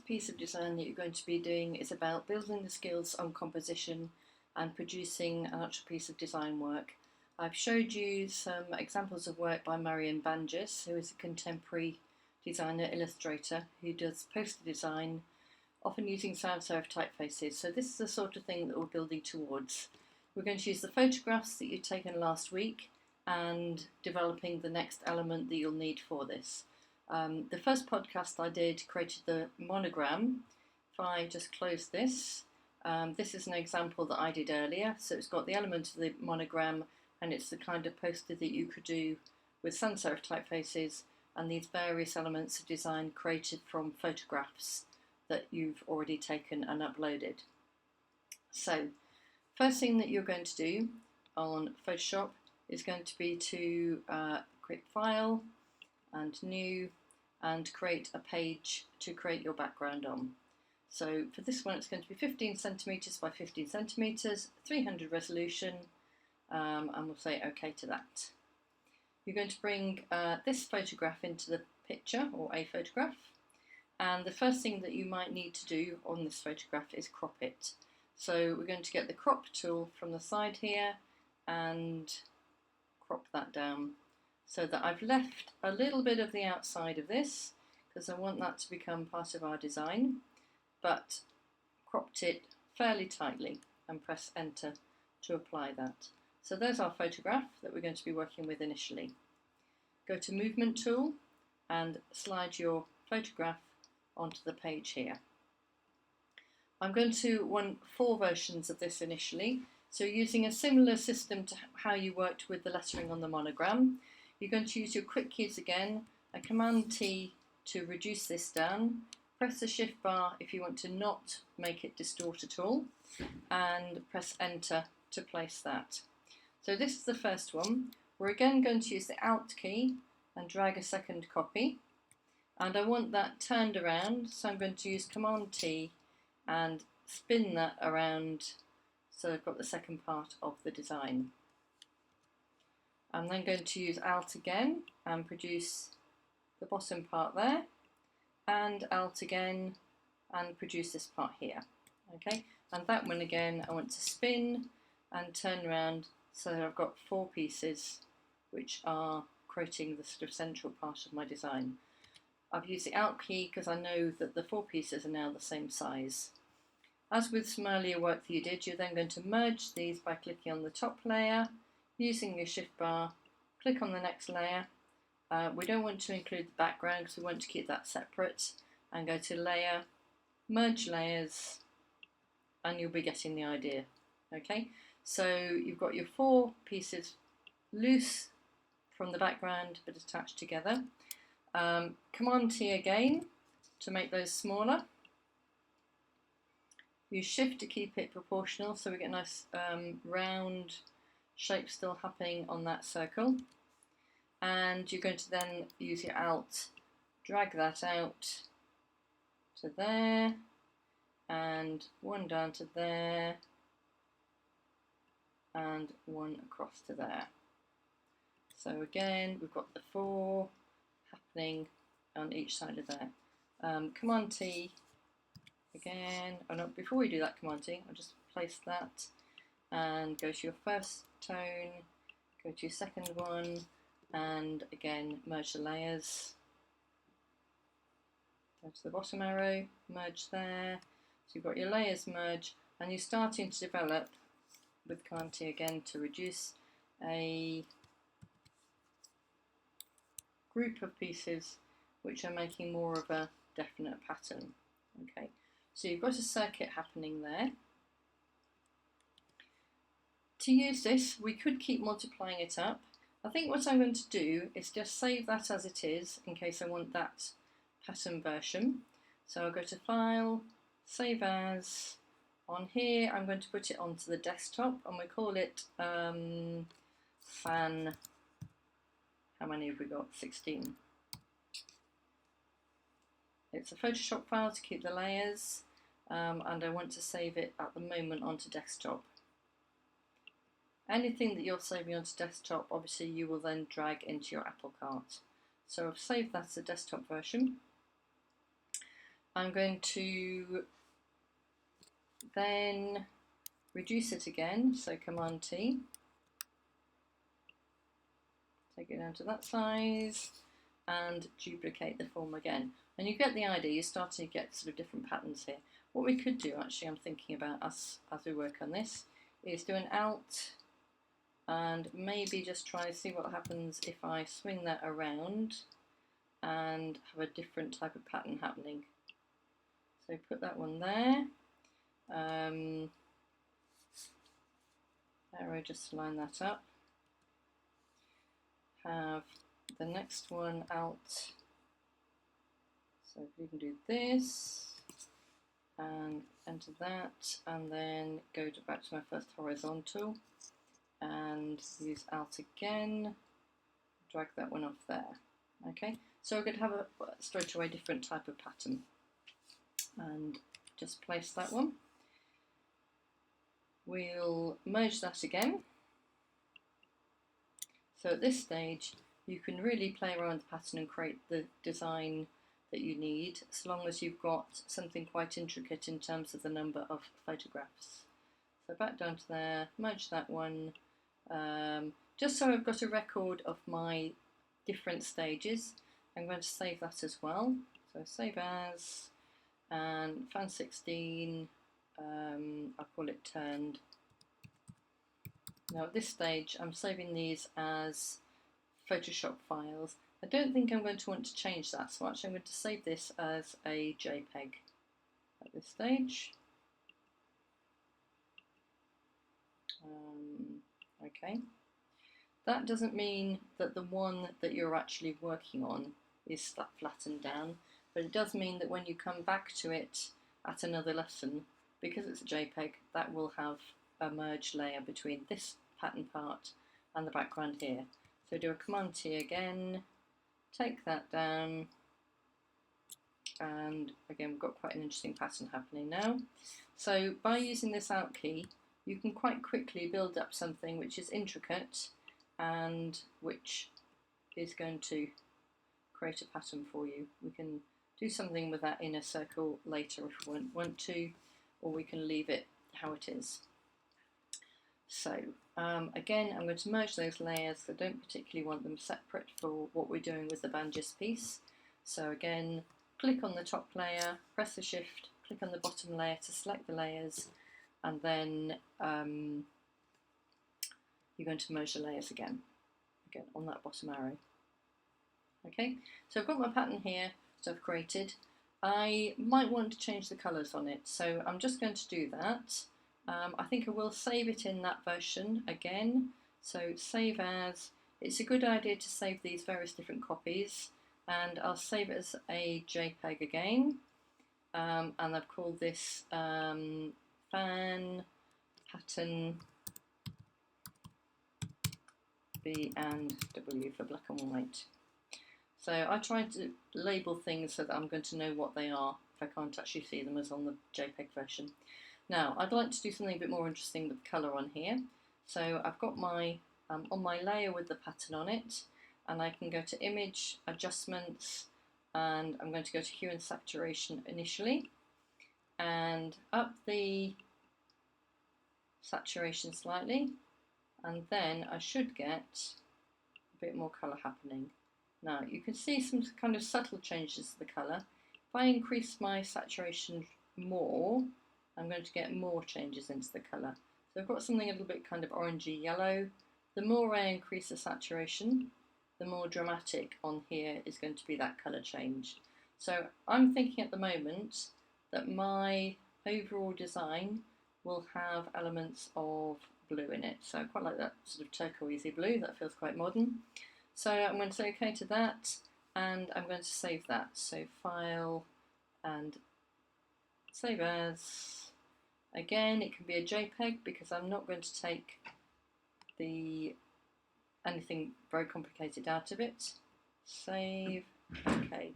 piece of design that you're going to be doing is about building the skills on composition and producing an actual piece of design work. I've showed you some examples of work by Marian Banjes, who is a contemporary designer illustrator who does poster design, often using sans serif typefaces. So this is the sort of thing that we're building towards. We're going to use the photographs that you've taken last week and developing the next element that you'll need for this. The first podcast I did created the monogram. If I just close this, this is an example that I did earlier. So it's got the element of the monogram, and it's the kind of poster that you could do with sans serif typefaces and these various elements of design created from photographs that you've already taken and uploaded. So first thing that you're going to do on Photoshop is going to be to create file and new and create a page to create your background on. So for this one it's going to be 15 centimeters by 15 centimeters, 300 resolution, and we'll say OK to that. You're going to bring this photograph into the picture, or a photograph, and the first thing that you might need to do on this photograph is crop it. So we're going to get the crop tool from the side here and crop that down so that I've left a little bit of the outside of this because I want that to become part of our design, but cropped it fairly tightly, and press enter to apply that. So there's our photograph that we're going to be working with initially. Go to movement tool and slide your photograph onto the page here. I'm going to want 4 versions of this initially, so using a similar system to how you worked with the lettering on the monogram. You're going to use your quick keys again, a Command T to reduce this down, press the shift bar if you want to not make it distort at all, and press enter to place that. So this is the first one. We're again going to use the Alt key and drag a second copy, and I want that turned around, so I'm going to use Command T and spin that around so I've got the second part of the design. I'm then going to use Alt again and produce the bottom part there, and Alt again and produce this part here. Okay, and that one again I want to spin and turn around so that I've got 4 pieces which are creating the sort of central part of my design. I've used the Alt key because I know that the 4 pieces are now the same size. As with some earlier work that you did, you're then going to merge these by clicking on the top layer, using your shift bar, click on the next layer. We don't want to include the background because we want to keep that separate, and go to layer, merge layers, and you'll be getting the idea. Okay, so you've got your 4 pieces loose from the background but attached together. Command T again to make those smaller. Use shift to keep it proportional so we get a nice round shape still happening on that circle. And you're going to then use your Alt, drag that out to there, and 1 down to there, and 1 across to there. So again, we've got the 4 happening on each side of there. Command T again. Oh no, before we do that Command T, I'll just place that and go to your first tone, go to your second one, and again merge the layers. Go to the bottom arrow, merge there. So you've got your layers merge, and you're starting to develop with Command T again to reduce a group of pieces which are making more of a definite pattern. Okay, so you've got a circuit happening there. To use this, we could keep multiplying it up. I think what I'm going to do is just save that as it is in case I want that pattern version. So I'll go to File, Save As. On here I'm going to put it onto the desktop, and we call it fan. How many have we got? 16. It's a Photoshop file to keep the layers, and I want to save it at the moment onto desktop. Anything that you're saving onto desktop, obviously you will then drag into your Apple Cart. So I've saved that as a desktop version. I'm going to then reduce it again, so Command T, take it down to that size, and duplicate the form again. And you get the idea, you're starting to get sort of different patterns here. What we could do, actually, I'm thinking about as we work on this, is do an Alt and maybe just try to see what happens if I swing that around and have a different type of pattern happening. So put that one there. Arrow just to line that up. Have the next one out. So we can do this and enter that, and then go back to my first horizontal and use Alt again, drag that one off there. Okay, so we're going to have a straight away different type of pattern, and just place that one. We'll merge that again. So at this stage you can really play around with the pattern and create the design that you need, as long as you've got something quite intricate in terms of the number of photographs. So back down to there, merge that one, just so I've got a record of my different stages. I'm going to save that as well. So save as, and fan 16, I'll call it turned. Now at this stage I'm saving these as Photoshop files. I don't think I'm going to want to change that, so actually I'm going to save this as a JPEG at this stage. Okay, that doesn't mean that the one that you're actually working on is flattened down, but it does mean that when you come back to it at another lesson, because it's a JPEG, that will have a merged layer between this pattern part and the background here. So do a Command T again, take that down, and again we've got quite an interesting pattern happening now. So by using this Alt key you can quite quickly build up something which is intricate and which is going to create a pattern for you. We can do something with that inner circle later if we want to, or we can leave it how it is. So again, I'm going to merge those layers. I don't particularly want them separate for what we're doing with the Banjes piece. So again, click on the top layer, press the Shift, click on the bottom layer to select the layers, and then you're going to merge the layers again on that bottom arrow. Okay, so I've got my pattern here that I've created. I might want to change the colours on it, so I'm just going to do that. I think I will save it in that version again. So save as, it's a good idea to save these various different copies, and I'll save it as a JPEG again, and I've called this fan pattern B and W for black and white. So I try to label things so that I'm going to know what they are if I can't actually see them as on the JPEG version. Now I'd like to do something a bit more interesting with colour on here. So I've got my on my layer with the pattern on it, and I can go to Image, Adjustments, and I'm going to go to Hue and Saturation initially, and up the saturation slightly, and then I should get a bit more colour happening. Now you can see some kind of subtle changes to the colour. If I increase my saturation more, I'm going to get more changes into the colour. So I've got something a little bit kind of orangey yellow. The more I increase the saturation, the more dramatic on here is going to be that colour change. So I'm thinking at the moment that my overall design will have elements of blue in it. So I quite like that sort of turquoisey blue, that feels quite modern. So I'm going to say OK to that, and I'm going to save that. So File and Save As. Again, it can be a JPEG because I'm not going to take anything very complicated out of it. Save, OK.